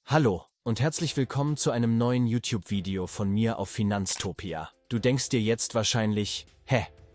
Hallo und herzlich willkommen zu einem neuen YouTube-Video von mir auf Finanztopia. Du denkst dir jetzt wahrscheinlich,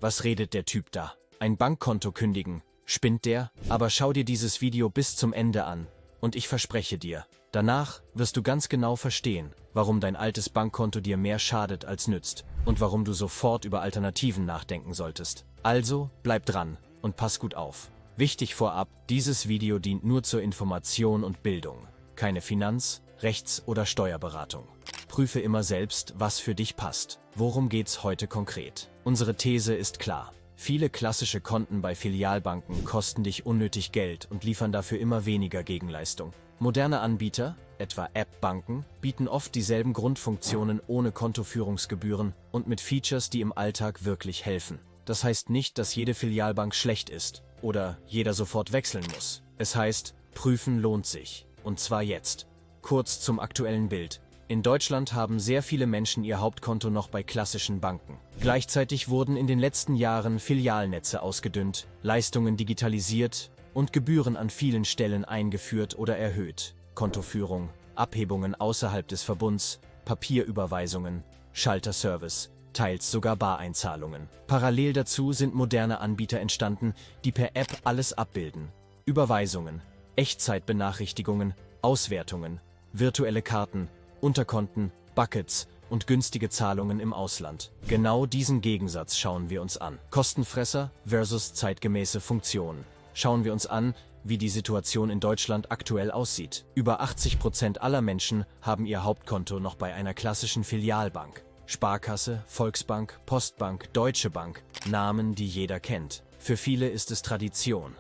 was redet der Typ da? Ein Bankkonto kündigen? Spinnt der? Aber schau dir dieses Video bis zum Ende an und ich verspreche dir, danach wirst du ganz genau verstehen, warum dein altes Bankkonto dir mehr schadet als nützt und warum du sofort über Alternativen nachdenken solltest. Also bleib dran und pass gut auf. Wichtig vorab, dieses Video dient nur zur Information und Bildung. Keine Finanz-, Rechts- oder Steuerberatung. Prüfe immer selbst, was für dich passt. Worum geht's heute konkret? Unsere These ist klar. Viele klassische Konten bei Filialbanken kosten dich unnötig Geld und liefern dafür immer weniger Gegenleistung. Moderne Anbieter, etwa App-Banken, bieten oft dieselben Grundfunktionen ohne Kontoführungsgebühren und mit Features, die im Alltag wirklich helfen. Das heißt nicht, dass jede Filialbank schlecht ist oder jeder sofort wechseln muss. Es heißt, prüfen lohnt sich. Und zwar jetzt. Kurz zum aktuellen Bild. In Deutschland haben sehr viele Menschen ihr Hauptkonto noch bei klassischen Banken. Gleichzeitig wurden in den letzten Jahren Filialnetze ausgedünnt, Leistungen digitalisiert und Gebühren an vielen Stellen eingeführt oder erhöht. Kontoführung, Abhebungen außerhalb des Verbunds, Papierüberweisungen, Schalterservice, teils sogar Bareinzahlungen. Parallel dazu sind moderne Anbieter entstanden, die per App alles abbilden. Überweisungen, Echtzeitbenachrichtigungen, Auswertungen, virtuelle Karten, Unterkonten, Buckets und günstige Zahlungen im Ausland. Genau diesen Gegensatz schauen wir uns an. Kostenfresser versus zeitgemäße Funktionen. Schauen wir uns an, wie die Situation in Deutschland aktuell aussieht. Über 80% aller Menschen haben ihr Hauptkonto noch bei einer klassischen Filialbank. Sparkasse, Volksbank, Postbank, Deutsche Bank. Namen, die jeder kennt. Für viele ist es Tradition.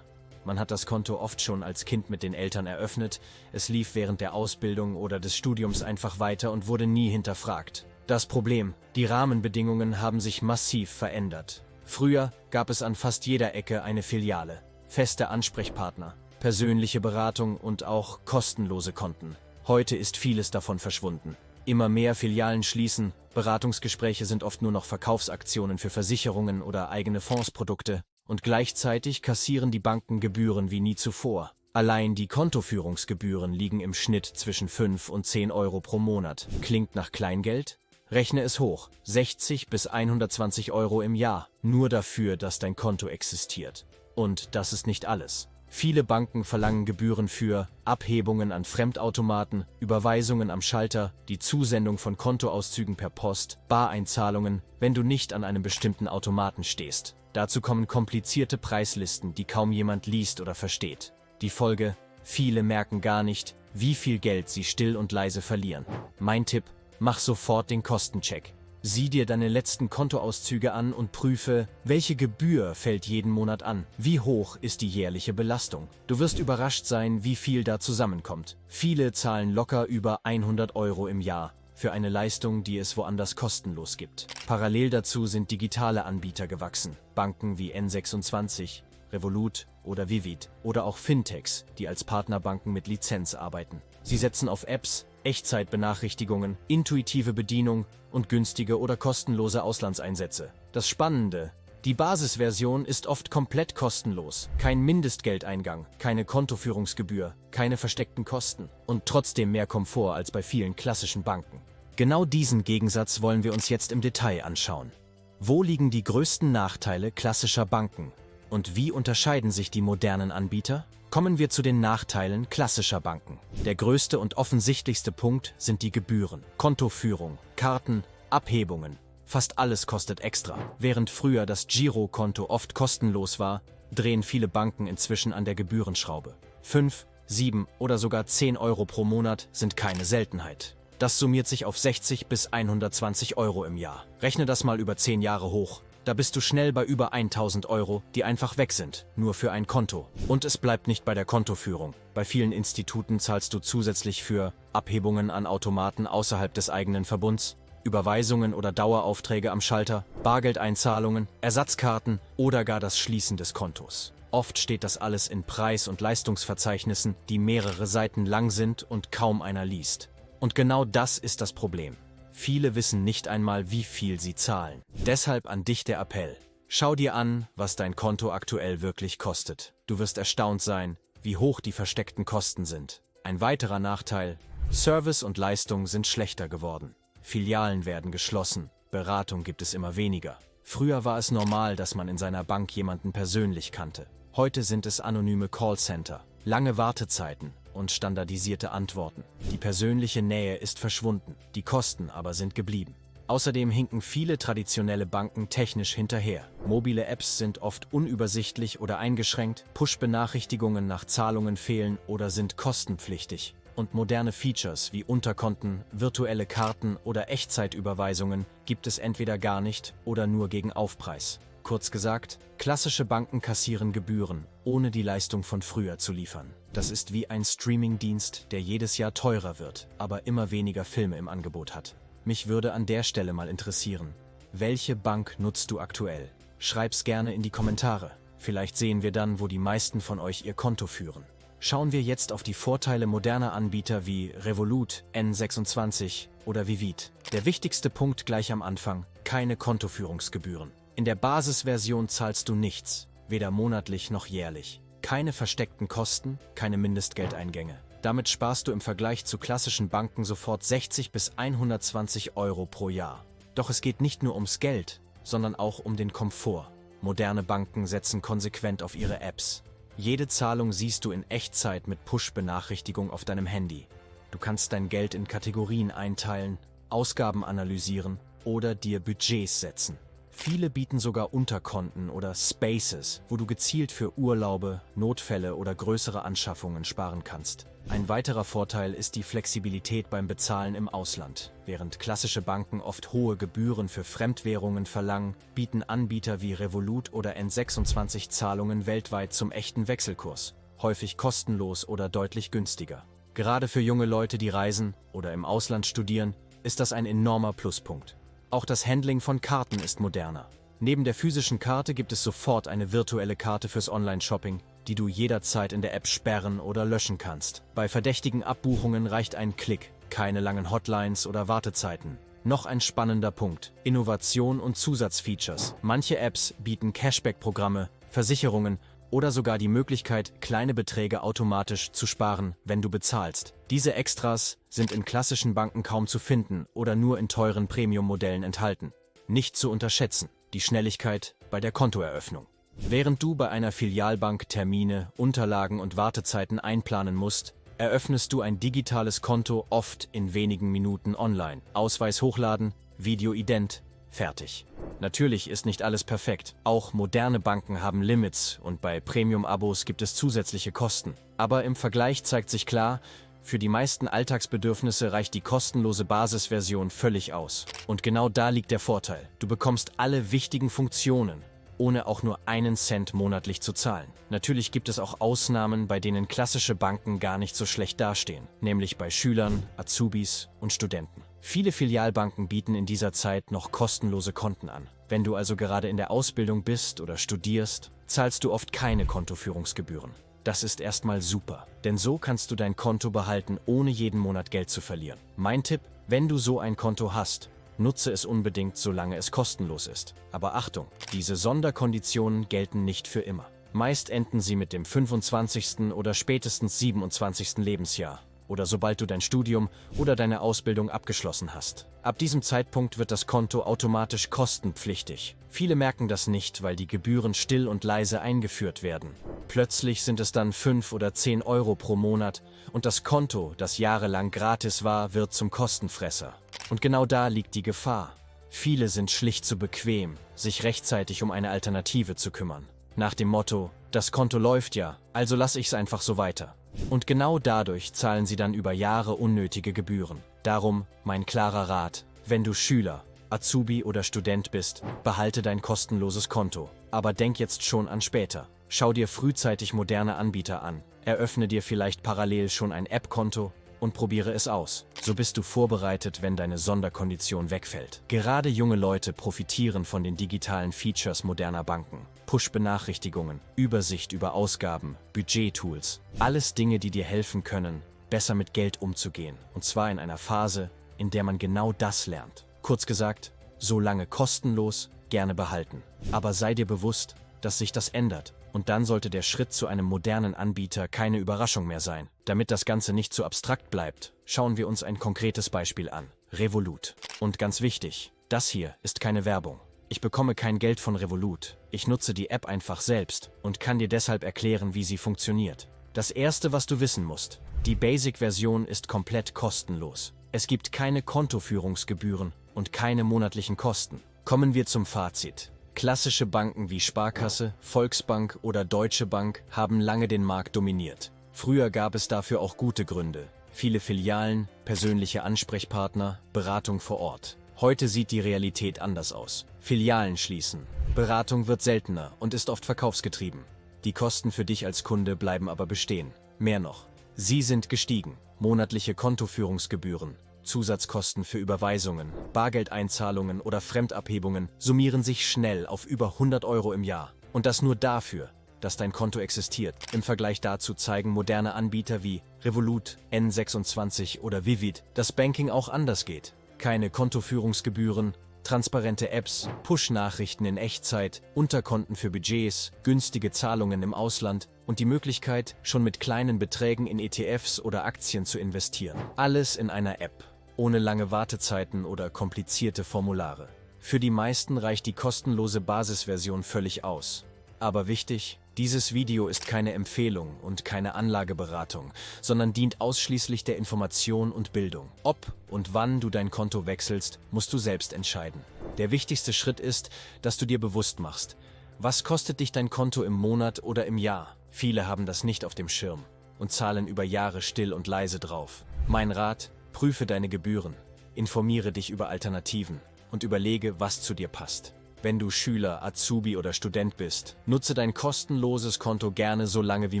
Man hat das Konto oft schon als Kind mit den Eltern eröffnet, es lief während der Ausbildung oder des Studiums einfach weiter und wurde nie hinterfragt. Das Problem: die Rahmenbedingungen haben sich massiv verändert. Früher gab es an fast jeder Ecke eine Filiale, feste Ansprechpartner, persönliche Beratung und auch kostenlose Konten. Heute ist vieles davon verschwunden. Immer mehr Filialen schließen, Beratungsgespräche sind oft nur noch Verkaufsaktionen für Versicherungen oder eigene Fondsprodukte. Und gleichzeitig kassieren die Banken Gebühren wie nie zuvor. Allein die Kontoführungsgebühren liegen im Schnitt zwischen 5 und 10 Euro pro Monat. Klingt nach Kleingeld? Rechne es hoch. 60 bis 120 Euro im Jahr. Nur dafür, dass dein Konto existiert. Und das ist nicht alles. Viele Banken verlangen Gebühren für Abhebungen an Fremdautomaten, Überweisungen am Schalter, die Zusendung von Kontoauszügen per Post, Bareinzahlungen, wenn du nicht an einem bestimmten Automaten stehst. Dazu kommen komplizierte Preislisten, die kaum jemand liest oder versteht. Die Folge: viele merken gar nicht, wie viel Geld sie still und leise verlieren. Mein Tipp: mach sofort den Kostencheck. Sieh dir deine letzten Kontoauszüge an und prüfe, welche Gebühr fällt jeden Monat an. Wie hoch ist die jährliche Belastung? Du wirst überrascht sein, wie viel da zusammenkommt. Viele zahlen locker über 100 Euro im Jahr für eine Leistung, die es woanders kostenlos gibt. Parallel dazu sind digitale Anbieter gewachsen. Banken wie N26, Revolut oder Vivid oder auch Fintechs, die als Partnerbanken mit Lizenz arbeiten. Sie setzen auf Apps, Echtzeitbenachrichtigungen, intuitive Bedienung und günstige oder kostenlose Auslandseinsätze. Das Spannende: die Basisversion ist oft komplett kostenlos. Kein Mindestgeldeingang, keine Kontoführungsgebühr, keine versteckten Kosten und trotzdem mehr Komfort als bei vielen klassischen Banken. Genau diesen Gegensatz wollen wir uns jetzt im Detail anschauen. Wo liegen die größten Nachteile klassischer Banken? Und wie unterscheiden sich die modernen Anbieter? Kommen wir zu den Nachteilen klassischer Banken. Der größte und offensichtlichste Punkt sind die Gebühren. Kontoführung, Karten, Abhebungen. Fast alles kostet extra. Während früher das Girokonto oft kostenlos war, drehen viele Banken inzwischen an der Gebührenschraube. 5, 7 oder sogar 10 Euro pro Monat sind keine Seltenheit. Das summiert sich auf 60 bis 120 Euro im Jahr. Rechne das mal über 10 Jahre hoch. Da bist du schnell bei über 1000 Euro, die einfach weg sind, nur für ein Konto. Und es bleibt nicht bei der Kontoführung. Bei vielen Instituten zahlst du zusätzlich für Abhebungen an Automaten außerhalb des eigenen Verbunds, Überweisungen oder Daueraufträge am Schalter, Bargeldeinzahlungen, Ersatzkarten oder gar das Schließen des Kontos. Oft steht das alles in Preis- und Leistungsverzeichnissen, die mehrere Seiten lang sind und kaum einer liest. Und genau das ist das Problem. Viele wissen nicht einmal, wie viel sie zahlen. Deshalb an dich der Appell: schau dir an, was dein Konto aktuell wirklich kostet. Du wirst erstaunt sein, wie hoch die versteckten Kosten sind. Ein weiterer Nachteil: Service und Leistung sind schlechter geworden. Filialen werden geschlossen, Beratung gibt es immer weniger. Früher war es normal, dass man in seiner Bank jemanden persönlich kannte. Heute sind es anonyme Callcenter, lange Wartezeiten und standardisierte Antworten. Die persönliche Nähe ist verschwunden, die Kosten aber sind geblieben. Außerdem hinken viele traditionelle Banken technisch hinterher. Mobile Apps sind oft unübersichtlich oder eingeschränkt, Push-Benachrichtigungen nach Zahlungen fehlen oder sind kostenpflichtig. Und moderne Features wie Unterkonten, virtuelle Karten oder Echtzeitüberweisungen gibt es entweder gar nicht oder nur gegen Aufpreis. Kurz gesagt, klassische Banken kassieren Gebühren, ohne die Leistung von früher zu liefern. Das ist wie ein Streamingdienst, der jedes Jahr teurer wird, aber immer weniger Filme im Angebot hat. Mich würde an der Stelle mal interessieren, welche Bank nutzt du aktuell? Schreib's gerne in die Kommentare. Vielleicht sehen wir dann, wo die meisten von euch ihr Konto führen. Schauen wir jetzt auf die Vorteile moderner Anbieter wie Revolut, N26 oder Vivit. Der wichtigste Punkt gleich am Anfang: keine Kontoführungsgebühren. In der Basisversion zahlst du nichts, weder monatlich noch jährlich. Keine versteckten Kosten, keine Mindestgeldeingänge. Damit sparst du im Vergleich zu klassischen Banken sofort 60 bis 120 Euro pro Jahr. Doch es geht nicht nur ums Geld, sondern auch um den Komfort. Moderne Banken setzen konsequent auf ihre Apps. Jede Zahlung siehst du in Echtzeit mit Push-Benachrichtigung auf deinem Handy. Du kannst dein Geld in Kategorien einteilen, Ausgaben analysieren oder dir Budgets setzen. Viele bieten sogar Unterkonten oder Spaces, wo du gezielt für Urlaube, Notfälle oder größere Anschaffungen sparen kannst. Ein weiterer Vorteil ist die Flexibilität beim Bezahlen im Ausland. Während klassische Banken oft hohe Gebühren für Fremdwährungen verlangen, bieten Anbieter wie Revolut oder N26 Zahlungen weltweit zum echten Wechselkurs, häufig kostenlos oder deutlich günstiger. Gerade für junge Leute, die reisen oder im Ausland studieren, ist das ein enormer Pluspunkt. Auch das Handling von Karten ist moderner. Neben der physischen Karte gibt es sofort eine virtuelle Karte fürs Online-Shopping, die du jederzeit in der App sperren oder löschen kannst. Bei verdächtigen Abbuchungen reicht ein Klick, keine langen Hotlines oder Wartezeiten. Noch ein spannender Punkt: Innovation und Zusatzfeatures. Manche Apps bieten Cashback-Programme, Versicherungen oder sogar die Möglichkeit, kleine Beträge automatisch zu sparen, wenn du bezahlst. Diese Extras sind in klassischen Banken kaum zu finden oder nur in teuren Premium-Modellen enthalten. Nicht zu unterschätzen: die Schnelligkeit bei der Kontoeröffnung. Während du bei einer Filialbank Termine, Unterlagen und Wartezeiten einplanen musst, eröffnest du ein digitales Konto oft in wenigen Minuten online. Ausweis hochladen, Video-Ident, fertig. Natürlich ist nicht alles perfekt. Auch moderne Banken haben Limits und bei Premium-Abos gibt es zusätzliche Kosten. Aber im Vergleich zeigt sich klar, für die meisten Alltagsbedürfnisse reicht die kostenlose Basisversion völlig aus. Und genau da liegt der Vorteil: du bekommst alle wichtigen Funktionen, ohne auch nur einen Cent monatlich zu zahlen. Natürlich gibt es auch Ausnahmen, bei denen klassische Banken gar nicht so schlecht dastehen, nämlich bei Schülern, Azubis und Studenten. Viele Filialbanken bieten in dieser Zeit noch kostenlose Konten an. Wenn du also gerade in der Ausbildung bist oder studierst, zahlst du oft keine Kontoführungsgebühren. Das ist erstmal super, denn so kannst du dein Konto behalten, ohne jeden Monat Geld zu verlieren. Mein Tipp: wenn du so ein Konto hast, nutze es unbedingt, solange es kostenlos ist. Aber Achtung, diese Sonderkonditionen gelten nicht für immer. Meist enden sie mit dem 25. oder spätestens 27. Lebensjahr oder sobald du dein Studium oder deine Ausbildung abgeschlossen hast. Ab diesem Zeitpunkt wird das Konto automatisch kostenpflichtig. Viele merken das nicht, weil die Gebühren still und leise eingeführt werden. Plötzlich sind es dann 5 oder 10 Euro pro Monat und das Konto, das jahrelang gratis war, wird zum Kostenfresser. Und genau da liegt die Gefahr. Viele sind schlicht zu bequem, sich rechtzeitig um eine Alternative zu kümmern. Nach dem Motto: das Konto läuft ja, also lasse ich es einfach so weiter. Und genau dadurch zahlen sie dann über Jahre unnötige Gebühren. Darum mein klarer Rat: wenn du Schüler, Azubi oder Student bist, behalte dein kostenloses Konto. Aber denk jetzt schon an später. Schau dir frühzeitig moderne Anbieter an. Eröffne dir vielleicht parallel schon ein App-Konto und probiere es aus. So bist du vorbereitet, wenn deine Sonderkondition wegfällt. Gerade junge Leute profitieren von den digitalen Features moderner Banken. Push-Benachrichtigungen, Übersicht über Ausgaben, Budget-Tools. Alles Dinge, die dir helfen können, besser mit Geld umzugehen. Und zwar in einer Phase, in der man genau das lernt. Kurz gesagt, solange kostenlos, gerne behalten. Aber sei dir bewusst, dass sich das ändert Und dann sollte der Schritt zu einem modernen Anbieter keine Überraschung mehr sein. Damit das Ganze nicht zu abstrakt bleibt, schauen wir uns ein konkretes Beispiel an. Revolut. Und ganz wichtig, das hier ist keine Werbung. Ich bekomme kein Geld von Revolut. Ich nutze die App einfach selbst und kann dir deshalb erklären, wie sie funktioniert. Das Erste, was du wissen musst: die Basic-Version ist komplett kostenlos. Es gibt keine Kontoführungsgebühren und keine monatlichen Kosten. Kommen wir zum Fazit. Klassische Banken wie Sparkasse, Volksbank oder Deutsche Bank haben lange den Markt dominiert. Früher gab es dafür auch gute Gründe. Viele Filialen, persönliche Ansprechpartner, Beratung vor Ort. Heute sieht die Realität anders aus. Filialen schließen. Beratung wird seltener und ist oft verkaufsgetrieben. Die Kosten für dich als Kunde bleiben aber bestehen. Mehr noch: sie sind gestiegen. Monatliche Kontoführungsgebühren, Zusatzkosten für Überweisungen, Bargeldeinzahlungen oder Fremdabhebungen summieren sich schnell auf über 100 € im Jahr. Und das nur dafür, dass dein Konto existiert. Im Vergleich dazu zeigen moderne Anbieter wie Revolut, N26 oder Vivid, dass Banking auch anders geht. Keine Kontoführungsgebühren, transparente Apps, Push-Nachrichten in Echtzeit, Unterkonten für Budgets, günstige Zahlungen im Ausland und die Möglichkeit, schon mit kleinen Beträgen in ETFs oder Aktien zu investieren. Alles in einer App, ohne lange Wartezeiten oder komplizierte Formulare. Für die meisten reicht die kostenlose Basisversion völlig aus. Aber wichtig: dieses Video ist keine Empfehlung und keine Anlageberatung, sondern dient ausschließlich der Information und Bildung. Ob und wann du dein Konto wechselst, musst du selbst entscheiden. Der wichtigste Schritt ist, dass du dir bewusst machst: was kostet dich dein Konto im Monat oder im Jahr? Viele haben das nicht auf dem Schirm und zahlen über Jahre still und leise drauf. Mein Rat: prüfe deine Gebühren, informiere dich über Alternativen und überlege, was zu dir passt. Wenn du Schüler, Azubi oder Student bist, nutze dein kostenloses Konto gerne so lange wie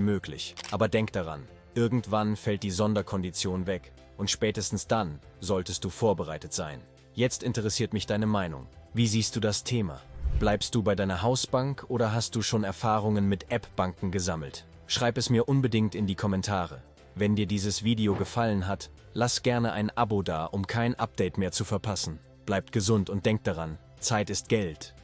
möglich. Aber denk daran: irgendwann fällt die Sonderkondition weg und spätestens dann solltest du vorbereitet sein. Jetzt interessiert mich deine Meinung. Wie siehst du das Thema? Bleibst du bei deiner Hausbank oder hast du schon Erfahrungen mit App-Banken gesammelt? Schreib es mir unbedingt in die Kommentare. Wenn dir dieses Video gefallen hat, lass gerne ein Abo da, um kein Update mehr zu verpassen. Bleibt gesund und denkt daran: Zeit ist Geld.